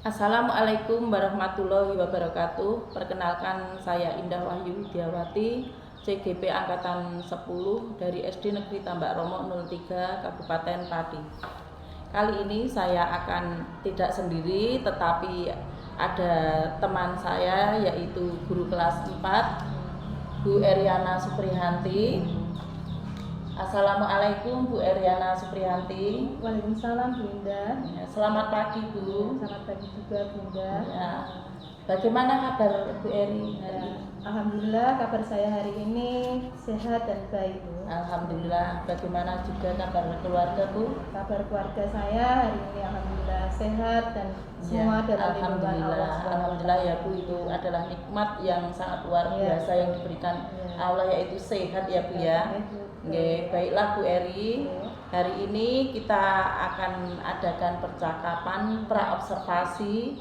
Assalamualaikum warahmatullahi wabarakatuh. Perkenalkan saya Indah Wahyu Widiawati, CGP Angkatan 10 dari SD Negeri Tambak Romo 03 Kabupaten Pati. Kali ini saya akan tidak sendiri, tetapi ada teman saya yaitu guru kelas 4, Bu Eriana Suprihanti. Assalamualaikum Bu Eriana Suprihanti. Waalaikumsalam Bu Indah. Ya, selamat pagi Bu. Selamat pagi juga Bu Indah. Ya. Bagaimana kabar Bu Eri? Alhamdulillah kabar saya hari ini sehat dan baik Bu. Alhamdulillah. Bagaimana juga kabar keluarga Bu? Kabar keluarga saya hari ini alhamdulillah sehat dan semua dalam lindungan Allah. Alhamdulillah ya Bu, itu adalah nikmat yang sangat luar biasa yang diberikan Allah, yaitu sehat ya Bu ya. Oke, baiklah Bu Eri. Hari ini kita akan adakan percakapan praobservasi.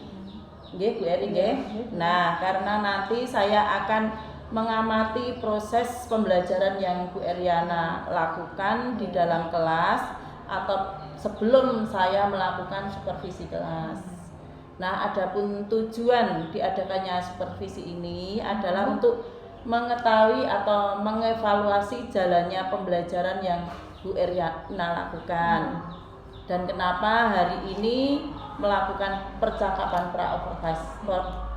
Nggih Bu Eri nggih. Nah, karena nanti saya akan mengamati proses pembelajaran yang Bu Eriana lakukan di dalam kelas atau sebelum saya melakukan supervisi kelas. Nah, adapun tujuan diadakannya supervisi ini adalah untuk mengetahui atau mengevaluasi jalannya pembelajaran yang Bu Eriana lakukan. Dan kenapa hari ini melakukan percakapan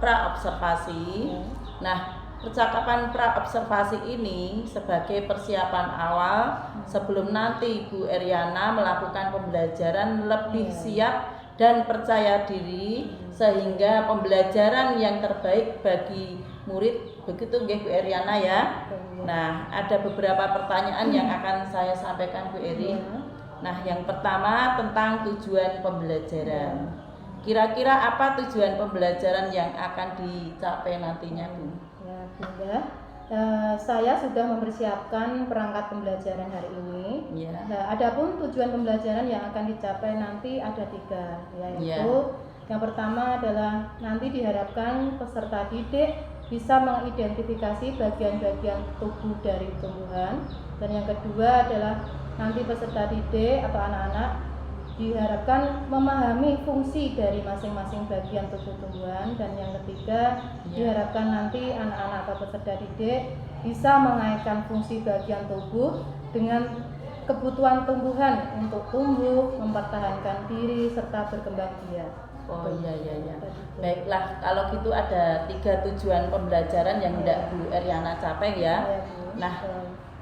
praobservasi. Nah, percakapan praobservasi ini sebagai persiapan awal sebelum nanti Bu Eriana melakukan pembelajaran lebih siap dan percaya diri sehingga pembelajaran yang terbaik bagi murid. Begitu nggih Bu Eriana ya. Nah, ada beberapa pertanyaan yang akan saya sampaikan Bu Eri. Nah, yang pertama tentang tujuan pembelajaran. Kira-kira apa tujuan pembelajaran yang akan dicapai nantinya Bu? Ya Bunda, saya sudah mempersiapkan perangkat pembelajaran hari ini. Nah, adapun tujuan pembelajaran yang akan dicapai nanti ada 3, yaitu yang pertama adalah nanti diharapkan peserta didik bisa mengidentifikasi bagian-bagian tubuh dari tumbuhan, dan yang kedua adalah nanti peserta didik atau anak-anak diharapkan memahami fungsi dari masing-masing bagian tubuh tumbuhan, dan yang ketiga diharapkan nanti anak-anak atau peserta didik bisa mengaitkan fungsi bagian tubuh dengan kebutuhan tumbuhan untuk tumbuh, mempertahankan diri serta berkembang biak. Oh iya. Baiklah, kalau gitu ada 3 tujuan pembelajaran yang hendak Bu Eriana capai ya. Nah,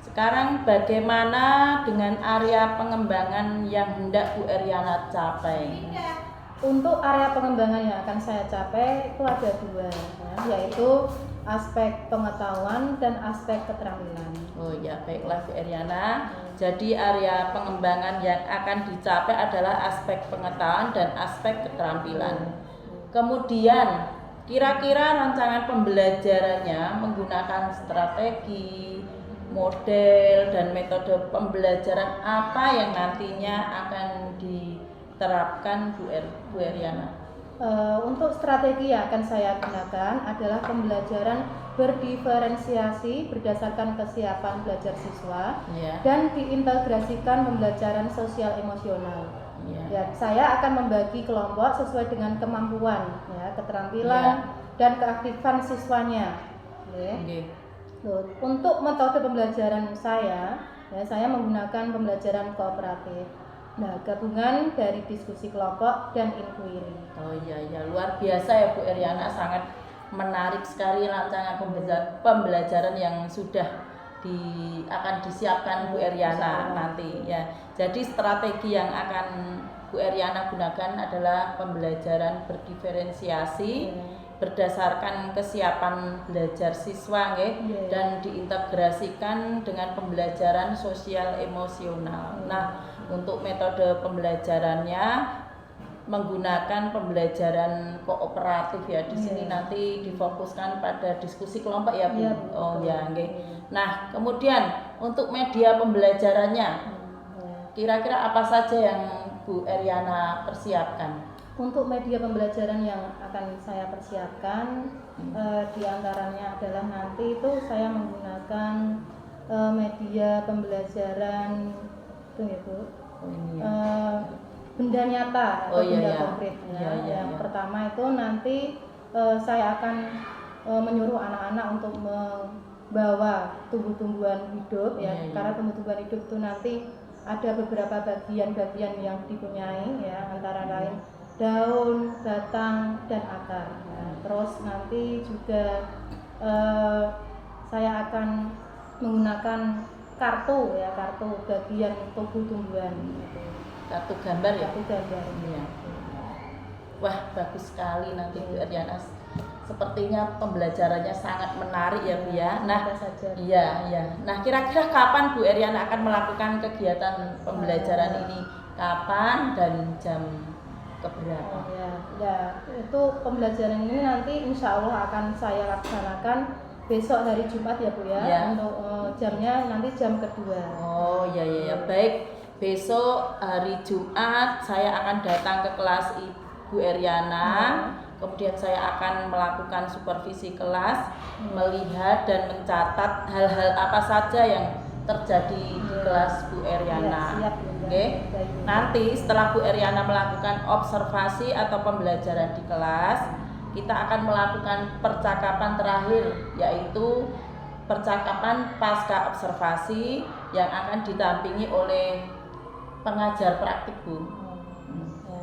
sekarang bagaimana dengan area pengembangan yang hendak Bu Eriana capai? Untuk area pengembangan yang akan saya capai itu ada 2, yaitu aspek pengetahuan dan aspek keterampilan. Oh ya, baiklah Bu Eriana. Jadi area pengembangan yang akan dicapai adalah aspek pengetahuan dan aspek keterampilan. Kemudian, kira-kira rancangan pembelajarannya menggunakan strategi, model, dan metode pembelajaran apa yang nantinya akan diterapkan Bu Eriana? Untuk strategi yang akan saya gunakan adalah pembelajaran berdiferensiasi berdasarkan kesiapan belajar siswa dan diintegrasikan pembelajaran sosial emosional. Saya akan membagi kelompok sesuai dengan kemampuan, keterampilan dan keaktifan siswanya. Untuk metode pembelajaran saya menggunakan pembelajaran kooperatif. Nah, gabungan dari diskusi kelompok dan inquiry. Oh iya, luar biasa ya Bu Eriana, sangat menarik sekali rancangan pembelajaran yang sudah akan disiapkan Bu Eriana nanti ya. Jadi strategi yang akan Bu Eriana gunakan adalah pembelajaran berdiferensiasi berdasarkan kesiapan belajar siswa dan diintegrasikan dengan pembelajaran sosial emosional. Nah, untuk metode pembelajarannya menggunakan pembelajaran kooperatif ya. Di sini nanti difokuskan pada diskusi kelompok ya Bu. Nah, kemudian untuk media pembelajarannya, kira-kira apa saja yang Bu Eriana persiapkan? Untuk media pembelajaran yang akan saya persiapkan, diantaranya adalah nanti itu saya menggunakan media pembelajaran itu ya Bu. benda nyata atau benda iya. konkret. Iya, iya, Yang iya. pertama itu nanti saya akan menyuruh anak-anak untuk membawa tumbuh-tumbuhan hidup ya, Iya, iya. karena tumbuh-tumbuhan hidup itu nanti ada beberapa bagian-bagian yang dipunyai ya, antara lain daun, batang, dan akar. Nah, terus nanti juga saya akan menggunakan kartu ya, kartu bagian tubuh tumbuhan gitu. Kartu gambar ya? Kartu gambar. Iya. Wah, bagus sekali nanti Bu Eryana. Sepertinya pembelajarannya sangat menarik ya Bu ya. Nah, iya, iya. Nah, kira-kira kapan Bu Eryana akan melakukan kegiatan pembelajaran ini? Kapan dan jam keberapa? Ya, itu pembelajaran ini nanti insya Allah akan saya laksanakan besok hari Jumat ya Bu ya. Ya. Untuk jamnya nanti jam kedua. Oh iya, iya, iya. Baik, besok hari Jumat saya akan datang ke kelas Ibu Eryana. Kemudian saya akan melakukan supervisi kelas, melihat dan mencatat hal-hal apa saja yang terjadi di kelas Bu Eryana. Oke. Nanti setelah Bu Eryana melakukan observasi atau pembelajaran di kelas, kita akan melakukan percakapan terakhir, yaitu percakapan pasca observasi yang akan didampingi oleh pengajar praktik Bu.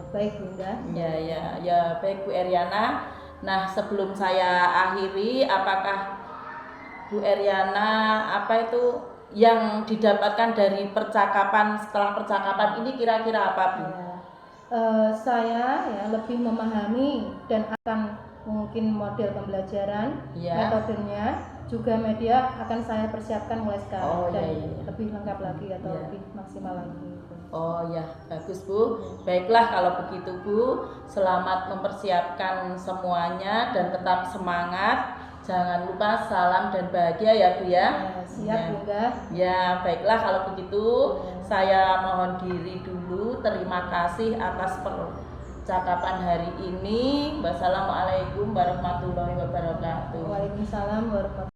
Baik Bunda. Ya, baik Bu Eryana. Nah, sebelum saya akhiri, apakah Bu Eryana yang didapatkan dari percakapan setelah percakapan ini kira-kira apa Bu? Saya ya lebih memahami dan akan mungkin model pembelajaran, metodenya, juga media akan saya persiapkan mulai sekarang lebih lengkap lagi atau lebih maksimal lagi. Oh ya, bagus Bu. Baiklah kalau begitu Bu, selamat mempersiapkan semuanya dan tetap semangat. Jangan lupa salam dan bahagia ya Bu ya. Siap Bunda. Ya, baiklah kalau begitu saya mohon diri dulu. Terima kasih atas percakapan hari ini. Wassalamualaikum warahmatullahi wabarakatuh. Waalaikumsalam warahmatullahi wabarakatuh.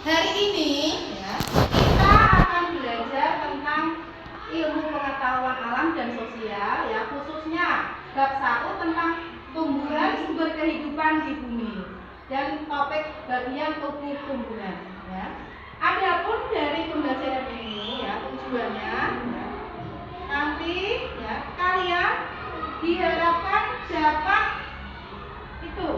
Hari ini ya, kita akan belajar tentang ilmu pengetahuan alam dan sosial ya, khususnya bab 1 tentang tumbuhan sumber kehidupan di bumi dan topik bagian tubuh tumbuhan ya. Adapun dari pembelajaran ini ya, tujuannya ya, nanti ya kalian diharapkan dapat itu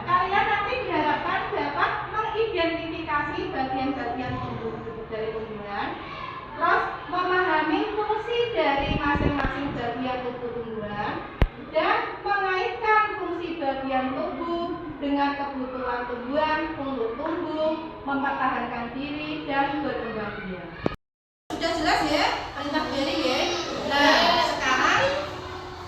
kalian nanti diharapkan dapat mengidentifikasi bagian-bagian tubuh dari tumbuhan, terus memahami fungsi dari masing-masing bagian tubuh tumbuhan dan mengaitkan fungsi bagian tubuh dengan kebutuhan tumbuhan untuk tumbuh, mempertahankan diri, dan berkembang biak. Sudah jelas ya perintah dari ya. Nah, sekarang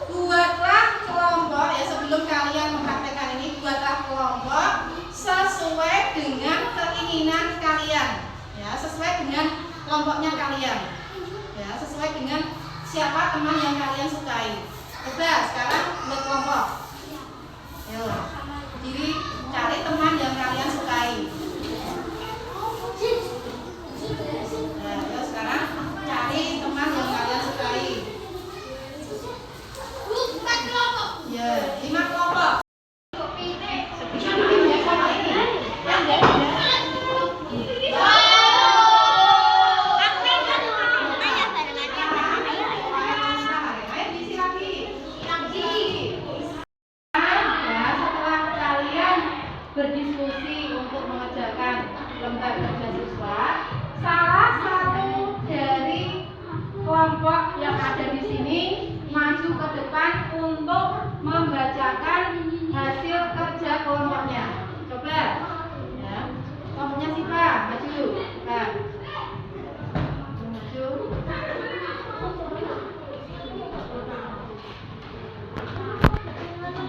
buatlah kelompok ya, sebelum kalian mempraktekkan ini buatlah kelompok sesuai dengan keinginan kalian ya, sesuai dengan kelompoknya kalian ya, sesuai dengan siapa teman yang kalian sukai. Coba sekarang buat kelompok. Ayo, jadi cari teman yang kalian sukai. Nah, ayo sekarang cari teman yang kalian sukai. Ya, 5 kelompok. Berdiskusi untuk mengerjakan lembar kerja siswa, salah satu dari kelompok yang ada di sini maju ke depan untuk membacakan hasil kerja kelompoknya. Coba ya, kelompoknya Siva maju. Nah, maju.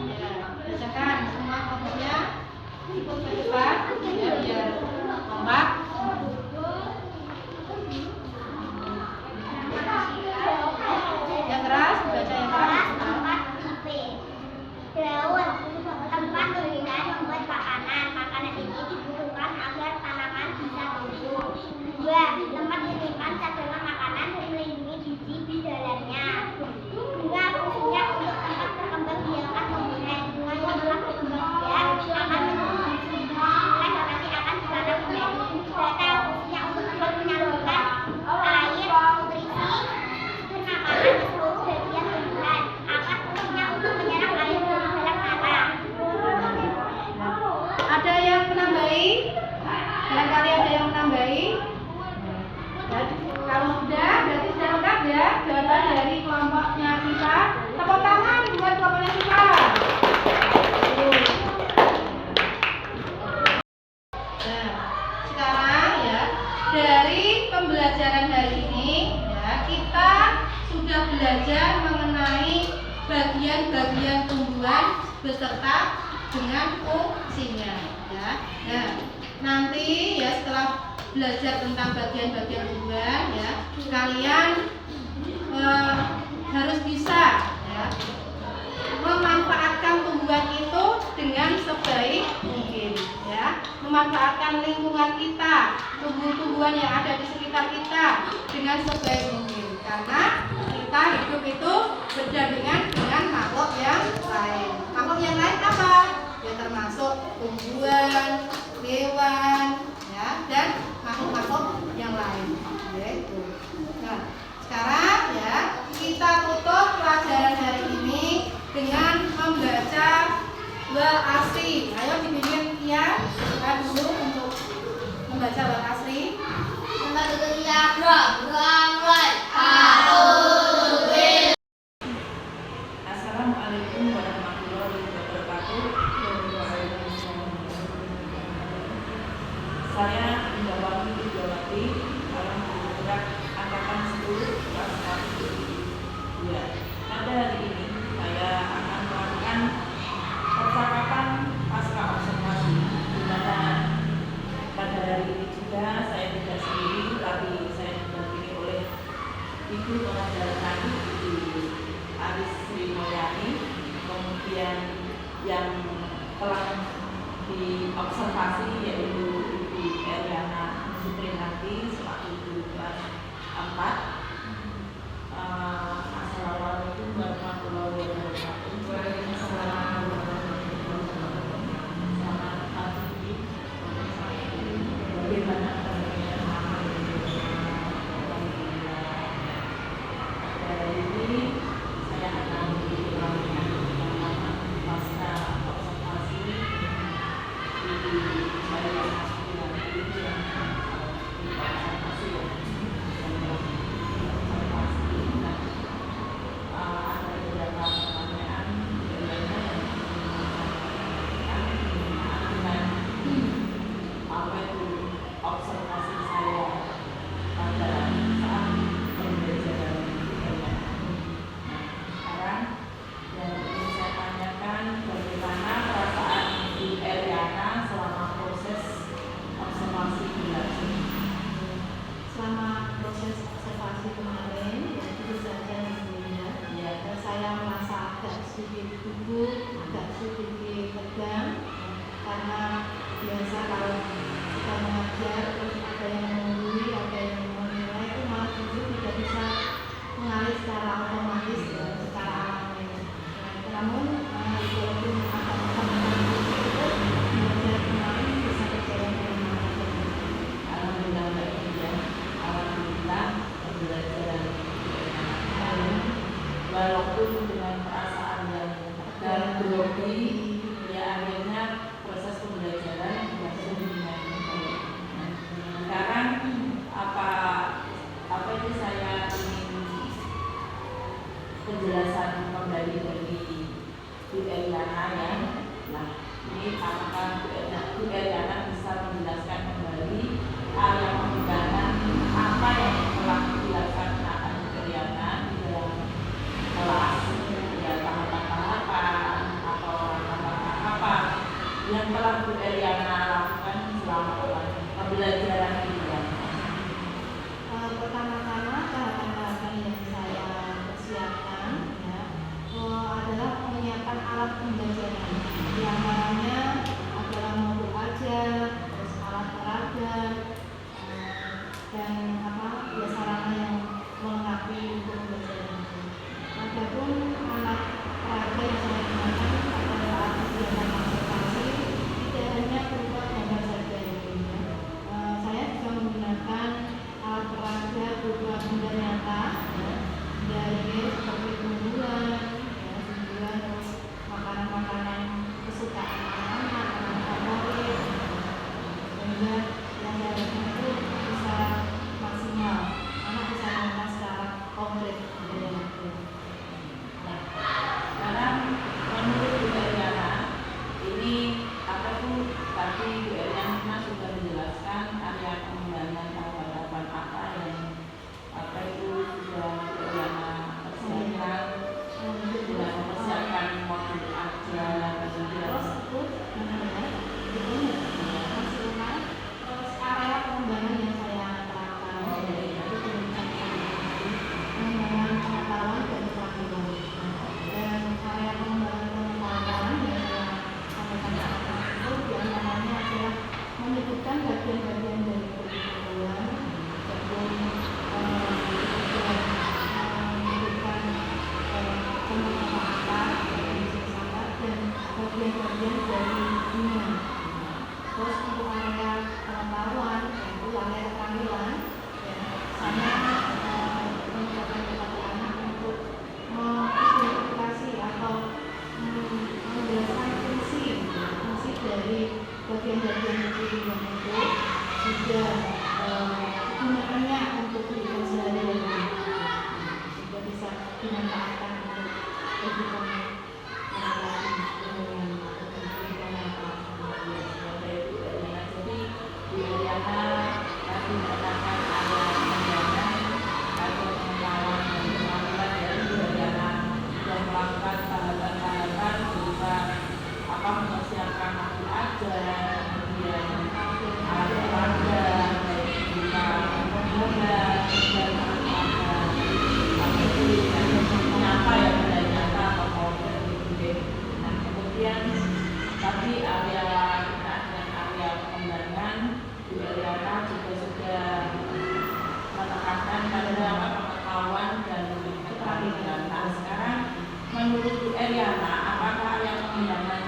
Ya, bacakan semua kelompoknya. Ikut ke depan ya, biar kompak. Yang keras, baca yang keras. Tempat daun, tempat penggunaan membuat makanan. Makanan ini dibutuhkan agar tanaman bisa tumbuh. 2. Tempat menyimpan cadangan makanan dan melindungi biji di dalamnya. 3. Fungsinya untuk tempat berkembang biakan tumbuhan. Dengan tempat berkembang biak akan vegetasi akan ditanam kembali. 4. Fungsinya untuk tempat menyalurkan air, nutrisi, dan makanan ke seluruh bagian tumbuhan. 4. Fungsinya untuk menyerap air dari dalam tanah. Ada yang menambahi? Barangkali ada yang menambahi? Kalau sudah, berarti sudah lengkap ya jawaban dari kelompoknya Siva. Tepuk tangan buat kelompoknya Siva. Nah, sekarang ya, dari pembelajaran hari ini ya, kita sudah belajar mengenai bagian-bagian tumbuhan beserta dengan fungsinya ya. Nah, nanti ya setelah belajar tentang bagian-bagian tumbuhan ya, kalian harus bisa ya memanfaatkan tumbuhan itu dengan sebaik mungkin ya, memanfaatkan lingkungan kita, tumbuh-tumbuhan yang ada di sekitar kita dengan sebaik mungkin, karena kita hidup itu berdampingan dengan makhluk yang lain. Makhluk yang lain apa? Ya termasuk tumbuhan, hewan ya, dan makhluk-makhluk yang lain yaitu. Nah, sekarang ya kita tutup pelajaran hari ini dengan membaca wal asri. Ayo dibimbing ya, kita dulu untuk membaca wal asri. Assalamualaikum warahmatullahi wabarakatuh. Saya Indawati Indawati, dalam bergerak angkatan 10 kelas 1. Ya, pada hari ini saya akan melakukan percakapan pasca observasi, di mana pada hari ini juga saya tidak sendiri, tapi saya didampingi oleh Ibu pengajar kami, Ibu Aris Sri Mulyani, kemudian yang telah diobservasi yaitu Ibu Eriana Sutrinanti selaku guru kelas 4. Assalamualaikum warahmatullahi wabarakatuh. Selamat pagi. Bagaimana kabarnya? Hari ini saya akan melakukan pasca observasi di sedikit gugup, agak sedikit tegang, karena biasa kalau kita mengajar terus ada yang menggurui, ada yang menilai, itu malah justru tidak bisa mengalir secara otomatis ya, secara alami. Namun walaupun agak belajar kemarin bisa berjalan dengan baik. Alhamdulillah ya. Alhamdulillah pembelajaran walaupun dengan perasaan dan grogi ya, akhirnya proses pembelajaran berlangsung dengan baik. Sekarang apa itu saya ingin penjelasan kembali dari Bu Eliana ya. Nah, ini apakah Bu Eliana bisa menjelaskan kembali area pengembangan apa yang telah dilaksanakan Bu Eliana di dalam kelas, ya tahapan-tahapan atau langkah-langkah apa yang telah Bu Eliana lakukan selama pembelajaran ini ya. Pertama-tama tahapan-tahapan yang saya persiapkan ya, adalah menyiapkan alat pembelajaran. Di antaranya adalah modul ajar, terus alat peraga, dan ya sarana yang melengkapi untuk pembelajaran itu. Adapun alat peraga yang saya gunakan pada saat kegiatan observasi tidak hanya berupa gambar saja ya. Saya juga menggunakan alat peraga berupa benda nyata ya, dari seperti tumbuhan, ya, tumbuhan terus makanan-makanan kesukaan anak-anak, makanan favorit, sehingga yang harusnya itu bisa maksimal, anak bisa melihat secara konkret budaya itu. Nah, sekarang menurut Bu Eliana ini apa tuh tadi Bu Eliana sudah menjelaskan area pengembangan tahapan apa yang apa itu sudah Bu Eliana persiapkan, sudah mempersiapkan modul ajar Terus ikut terus area pengembangan yang saya terapkan yaitu pengembangan pengetahuan dan keterampilan. Dan area pengembangan pengetahuan yang saya sampaikan itu diantaranya adalah menyebutkan bagian-bagian dari pengetahuan, menyebutkan pengetahuan dan bagian-bagian dari dunia. Terus untuk area pengetahuan yaitu area keterampilan ya, saya mengucapkan kepada anak untuk mengidentifikasi atau menjelaskan fungsi dari bagian-bagian tubuh yang itu, juga kegunaannya untuk kehidupan sehari-hari, sehingga bisa dimanfaatkan untuk kehidupan jadi Bu Eliana tadi mengatakan ada pengembangan, ada pengetahuan dan keterampilan dari Bu Eliana sudah melakukan tahapan-tahapan berupa mempersiapkan modul ajar, kemudian alat peraga, berupa gambar dan nyata ya, benda nyata atau model gitu. Nah kemudian tadi area pengembangan Bu Eliana juga sudah menekankan pada pengetahuan dan keterampilan. Nah sekarang menurut Bu Eliana apakah area pengembangan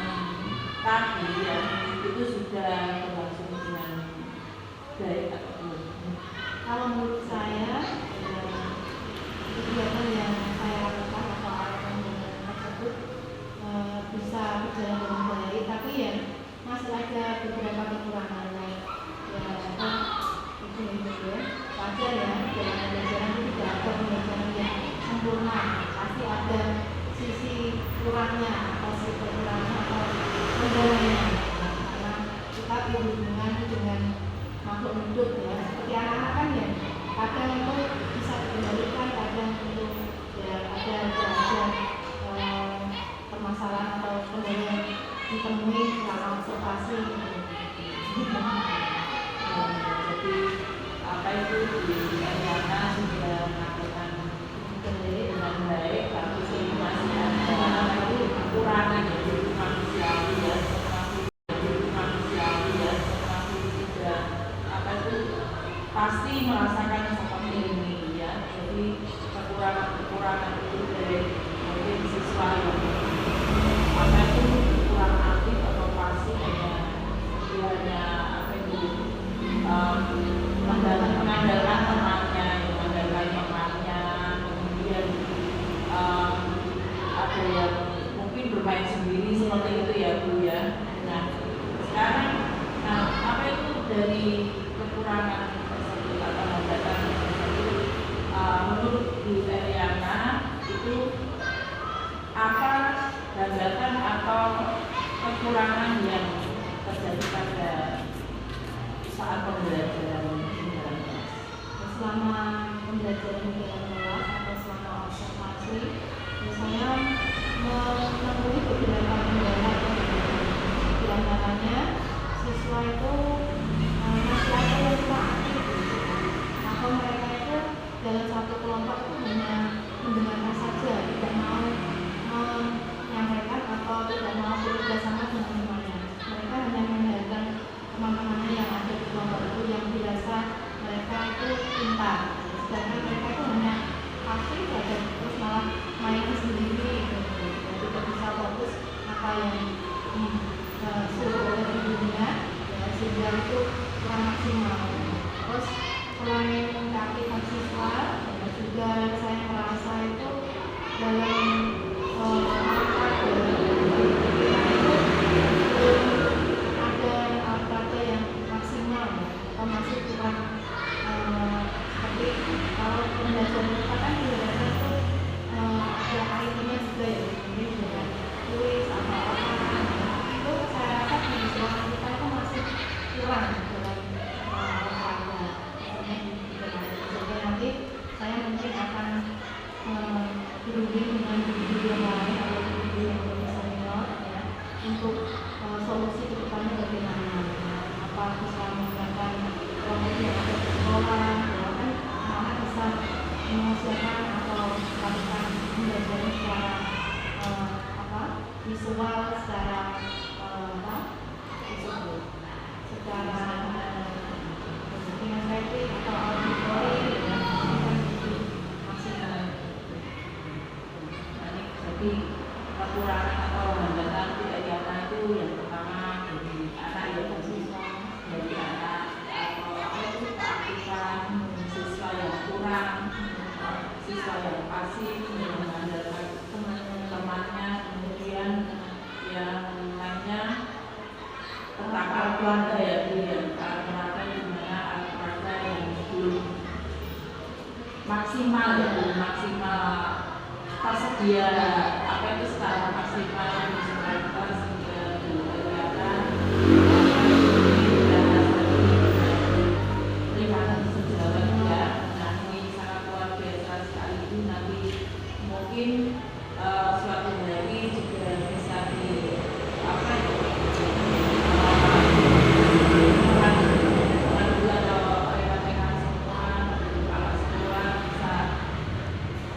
tadi ya itu sudah berlangsung dengan baik atau belum? Kalau menurut saya kegiatan yang saya lakukan atau alat pengembangan tersebut bisa berjalan dengan baik, tapi ya masih ada beberapa kekurangan ya, itu ya wajar ya, dalam pembelajaran itu tidak ada pembelajaran yang sempurna, pasti ada sisi kurangnya atau sisi kekurangan atau kendalanya, karena kita berhubungan dengan makhluk hidup ya, seperti anak-anak kan ya, kadang itu bisa dikendalikan, kadang itu ya ada permasalahan atau kendala yang ditemui selama observasi. Jadi apa itu di Eliana sudah melakukan dengan baik, tapi masih ada bermain sendiri seperti itu ya Bu ya. Nah sekarang apa itu dari kekurangan tersebut atau hambatan tersebut menurut Bu Eriana itu apa hambatan atau kekurangan yang terjadi pada saat pembelajaran selama pembelajaran di dalam kelas atau selama observasi, saya menemui beberapa kendala. Di antaranya siswa itu masih ada yang kurang aktif, atau mereka itu dalam satu kelompok itu hanya mendengarkan saja, tidak mau menyampaikan atau tidak mau bekerja sama dengan temannya. Mereka hanya mengandalkan teman-temannya yang ada di kelompok itu yang dirasa mereka itu pintar, sedangkan mereka itu hanya pasif saja, terus malah main sendiri, tidak bisa fokus apa yang disuruh oleh ibunya, sehingga itu kurang maksimal. Terus selain keaktifan siswa, juga saya merasa itu dalam ada alat-alat yang maksimal atau masih kurang. Seperti kalau pembelajaran kita kan biasanya itu ada IT-nya juga ya, jadi dengan tulis atau apa itu saya rasa di sekolah kita itu masih kurang dalam olahraga. Jadi nanti saya mungkin akan berunding dengan guru yang lain atau guru yang lebih senior ya, untuk solusi ke depannya bagaimana, apa bisa menggunakan kelompok yang ada di sekolah, ya kan anak bisa mengusahakan atau melakukan pembelajaran secara visual, secara secara kinestetik atau auditory, ya masih jadi kekurangan atau hambatan Bu Eriana itu yang pertama dari anak yang siswa, dari anak atau apa itu keaktifan siswa yang kurang, siswa yang pasif yang mengandalkan temannya, kemudian yang lainnya tentang keluarga ya Bu, yang keluarga di mana keluarga yang belum maksimal ya Bu, maksimal tersedia apa itu secara maksimal disesuaikan sehingga dilakukan terima kasih sejauh ya. Nah ini sangat luar biasa sekali itu, nanti mungkin suatu hari juga bisa di apa itu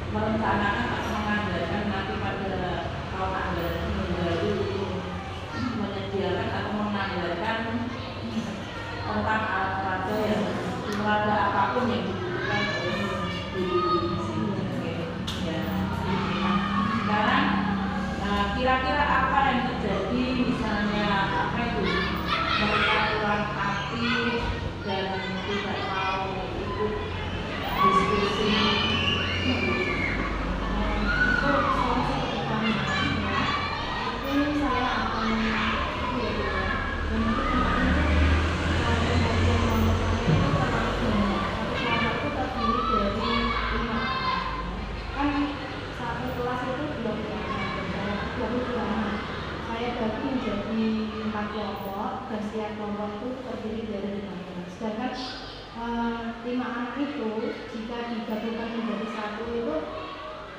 merencanakan atau mengandalkan nanti pada tahun anggaran baru menyediakan atau mengandalkan tentang alat-alat yang olahraga apapun yang dibutuhkan di sini. Ya. Sekarang kira-kira apa yang terjadi misalnya apa itu mereka kurang aktif dan tidak mau ikut diskusi. Kelompok dan setiap kelompok itu terdiri dari 5 anak. Sedangkan 5 anak itu jika digabungkan menjadi satu itu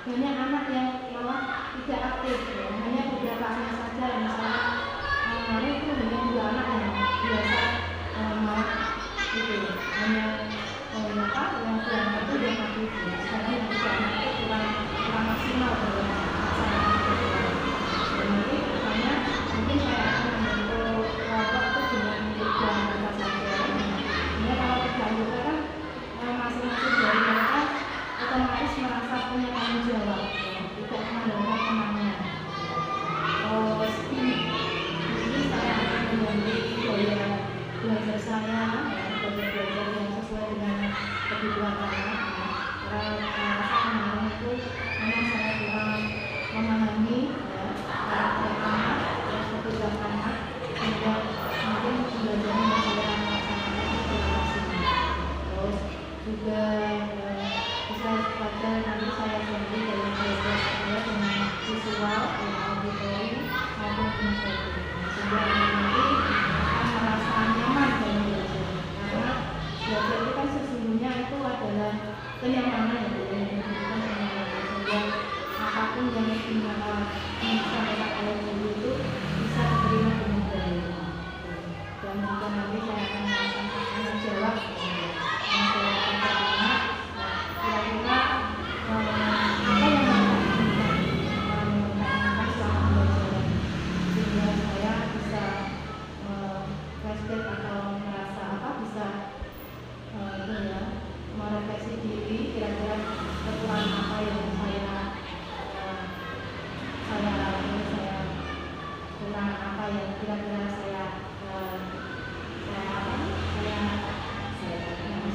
banyak anak yang malah tidak aktif ya. Hanya beberapa anak saja yang misalnya kemarin itu hanya 2 anak yang biasa mau itu hanya yang berangkat itu yang aktif ya. Sedangkan yang 3 anak itu kurang maksimal dalam melaksanakan kegiatan. Dan nanti makanya mungkin saya akan membentuk kelompok itu dengan 3 anggota saja. Sehingga kalau 3 anggota kan masing-masing dari mereka otomatis merasa punya tanggung jawab, ya, tidak mengandalkan temannya. Terus ini saya akan mengambil gaya belajar saya, belajar yang sesuai dengan kebutuhan anak. Karena saya kemarin itu memang saya kurang memahami ya, kekurangan apa yang kira-kira saya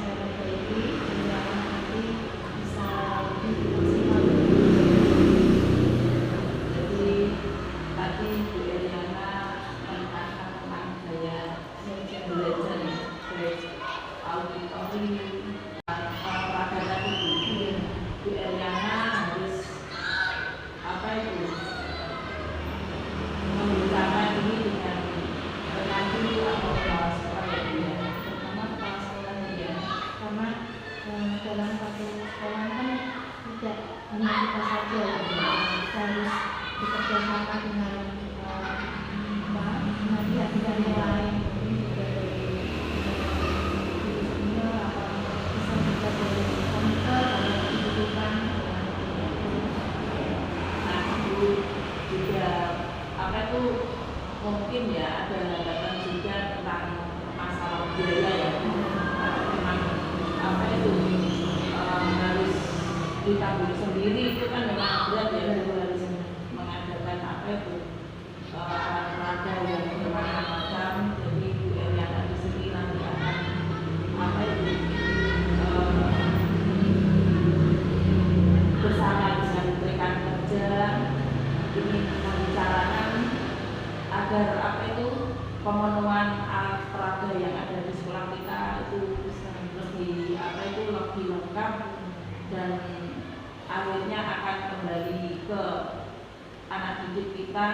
perbaiki sehingga nanti bisa lebih maksimal. Jadi tadi Bu Eriana menekankan tentang gaya belajar baik auditori olahraga tadi. Bu Eriana harus apa itu membicarakan ini dengan penantu atau kepala sekolah ya, terutama kepala sekolah ya, Karena dalam satu sekolah kan tidak hanya kita saja ya, kita harus bekerja sama dengan pihak-pihak yang lain, mungkin juga dari guru senior atau bisa juga dari komite kalau dibutuhkan. nah itu juga apa itu mungkin ya ada hambatan juga tentang masalah biaya ya. Memang apa itu harus ditanggung sendiri, itu kan memang berat ya, harus mengadakan apa itu olahraga yang bermacam-macam. Jadi Bu Eriana di sini nanti akan apa itu bersama dengan rekan kerja ini membicarakan agar apa itu pemenuhan alat peraga yang ada di sekolah kita itu bisa lebih apa itu lebih lengkap dan akhirnya akan kembali ke anak didik kita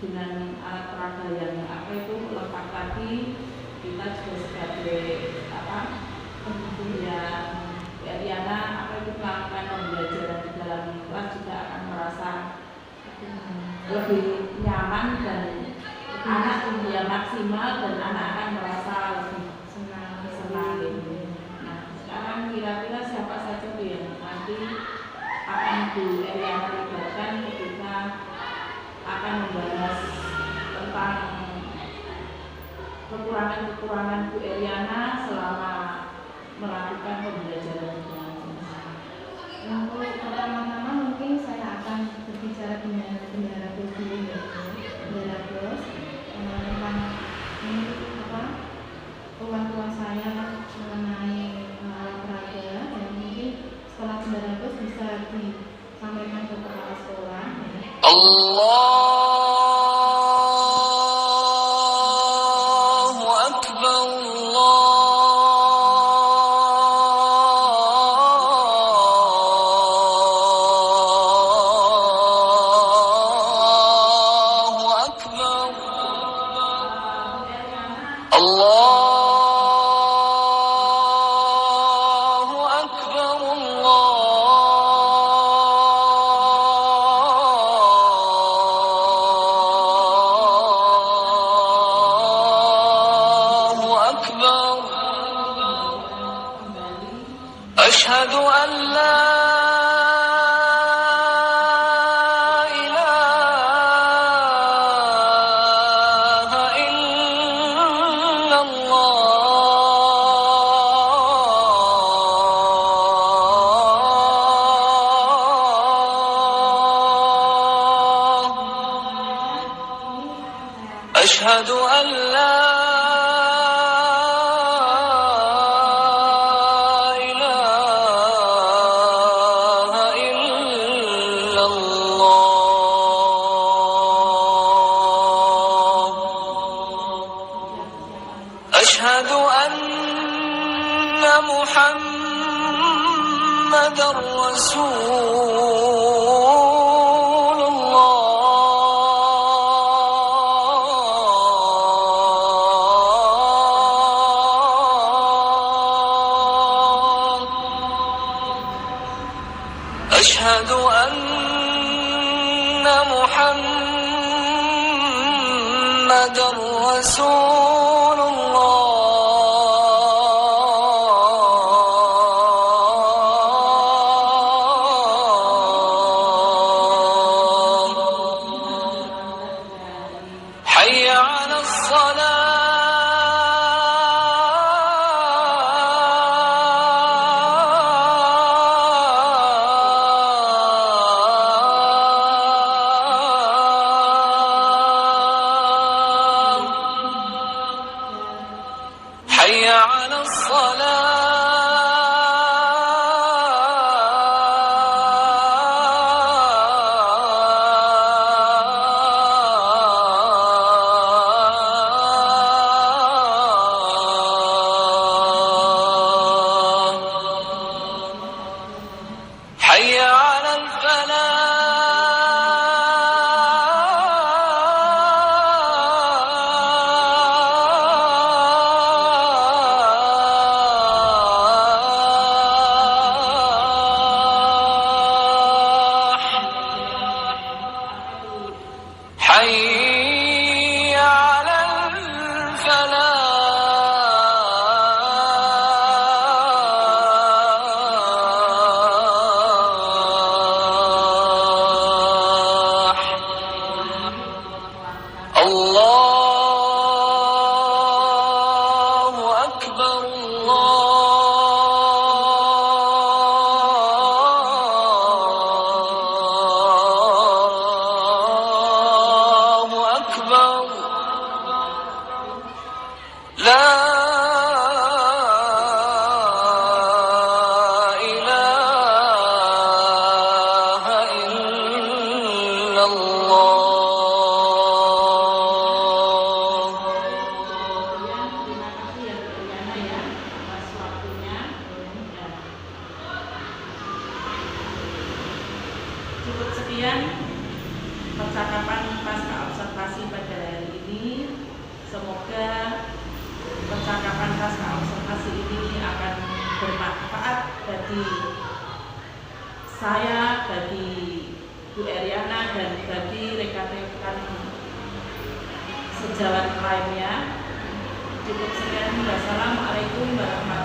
dengan alat peraga yang apa itu lengkap tadi. Kita juga sebagai apa ya Bu Eriana apa itu melakukan pembelajaran di dalam kelas juga akan merasa lebih nyaman dan anak dia maksimal dan anak akan merasa lebih senang. Nah sekarang kira-kira siapa saja tuh yang nanti akan Bu Eriana libatkan ketika akan membahas tentang kekurangan Bu Eriana selama melakukan pembelajaran di kelas. Untuk pertama-tama mungkin saya akan berbicara dengan bendahara Bos dulu ya, bendahara Bos tentang ini apa keluhan saya mengenai alat peraga, dan mungkin setelah bendahara Bos bisa disampaikan ke kepala sekolah ya. Allahu Akbar, Allahu Akbar, Allahu Akbar, Allahu Akbar. Ashhadu an la ilaha illallah. Ashhadu an la ilaha illallah. Ashhadu anna Muhammadar Rasulullah. Ashhadu anna Muhammadar Rasulullah. Hayya 'alas salah. على الصلاة حي على الفلاح حي على الفلاح الله أكبر الله أكبر لا إله إلا الله. Terima kasih ya Bu Eliana ya atas waktunya. Ya. Cukup sekian percakapan pasca observasi pada hari ini. Semoga percakapan pasca observasi ini akan bermanfaat bagi saya, bagi Bu Eriana, dan bagi rekan-rekan sejawat lainnya. Cukup sekian. Wassalamualaikum warahmatullahi wabarakatuh.